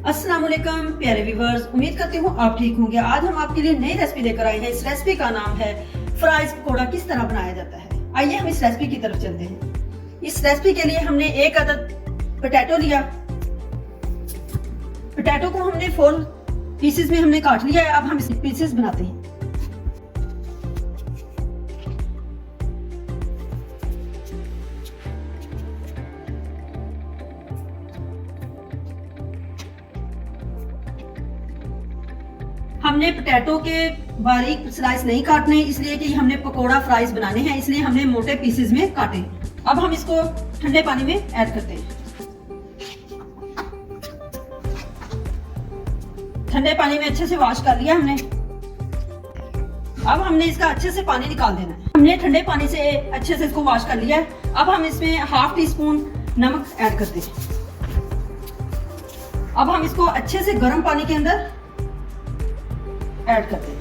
अस्सलाम वालेकुम प्यारे व्यूवर्स, उम्मीद करती हूँ आप ठीक होंगे। आज हम आपके लिए नई रेसिपी लेकर आए हैं। इस रेसिपी का नाम है फ्राइज पकौड़ा। किस तरह बनाया जाता है, आइए हम इस रेसिपी की तरफ चलते हैं। इस रेसिपी के लिए हमने एक अदद पोटैटो लिया। पोटैटो को हमने 4 पीसेस में हमने काट लिया है। अब हम इस पीसेस बनाते हैं। हमने पोटैटो के बारीक स्लाइस नहीं काटने, इसलिए कि हमने पकोड़ा फ्राइज बनाने हैं, इसलिए हमने मोटे पीसेस में काटे। अब हम इसको ठंडे पानी में ऐड करते हैं। ठंडे पानी में अच्छे से वॉश कर लिया हमने। अब हमने इसका अच्छे से पानी निकाल देना है। हमने ठंडे पानी से अच्छे से इसको वॉश कर लिया। अब हम इसमें ½ टीस्पून नमक ऐड करते हैं। अब हम इसको अच्छे से गर्म पानी के अंदर ऐड करते हैं।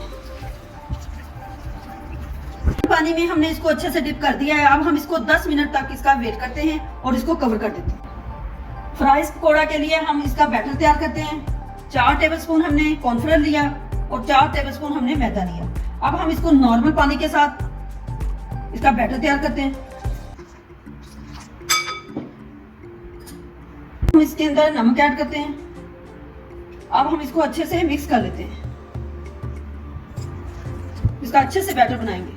पानी में हमने इसको अच्छे से डिप कर दिया है। अब हम इसको 10 मिनट तक इसका वेट करते हैं और इसको कवर कर देते हैं। फ्राइज पकौड़ा के लिए हम इसका बैटर तैयार करते हैं। 4 टेबलस्पून हमने कॉर्नफ्लोर लिया और 4 टेबलस्पून हमने मैदा लिया। अब हम इसको नॉर्मल पानी के साथ इसका बैटर तैयार करते हैं। हम इसके अंदर नमक ऐड करते हैं। अब हम इसको अच्छे से मिक्स कर लेते हैं। इसका अच्छे से बैटर बनाएंगे।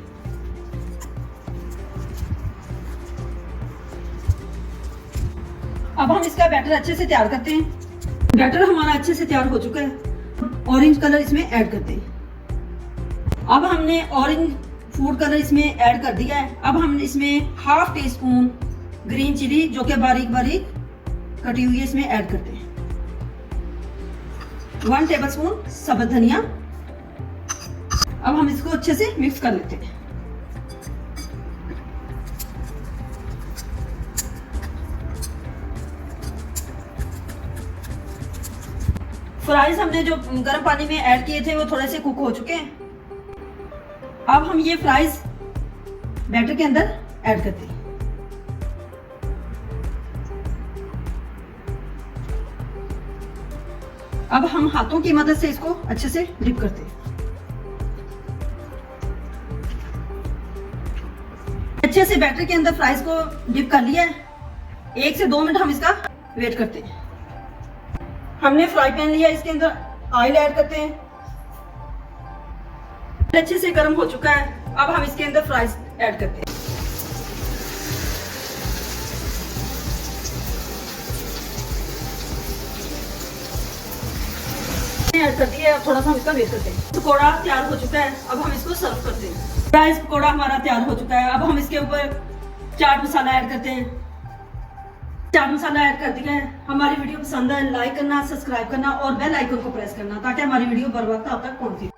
अब हम इसका बैटर अच्छे से तैयार करते हैं। बैटर हमारा अच्छे से तैयार हो चुका है। ऑरेंज कलर इसमें ऐड करते हैं। अब हमने ऑरेंज फूड कलर इसमें ऐड कर दिया है। अब हम इसमें ½ टीस्पून ग्रीन चिली, जो कि बारीक बारीक कटी हुई है, इसमें ऐड करते हैं। 1 टेबलस्पून सब्ज धनिया। अब हम इसको अच्छे से मिक्स कर लेते हैं। फ्राइज हमने जो गर्म पानी में ऐड किए थे वो थोड़े से कुक हो चुके हैं। अब हम ये फ्राइज बैटर के अंदर ऐड करते हैं। अब हम हाथों की मदद से इसको अच्छे से डिप करते हैं। अच्छे से बैटर के अंदर फ्राइज को डिप कर लिया है। 1 से 2 मिनट हम इसका वेट करते हैं। हमने फ्राई पैन लिया, इसके अंदर ऑयल ऐड करते हैं। अच्छे से गर्म हो चुका है। अब हम इसके अंदर फ्राइज ऐड करते हैं। ऐड कर दिया। थोड़ा सा हम इसका वेट करते हैं। पकौड़ा तैयार हो चुका है। अब हम इसको सर्व करते हैं। फ्राइज पकौड़ा हमारा तैयार हो चुका है। अब हम इसके ऊपर चाट मसाला ऐड करते हैं। चाट मसाला ऐड कर दिया है। हमारी वीडियो पसंद है, लाइक करना, सब्सक्राइब करना और बेल आइकन को प्रेस करना, ताकि हमारी वीडियो बर वक्त आप तक पहुंचे।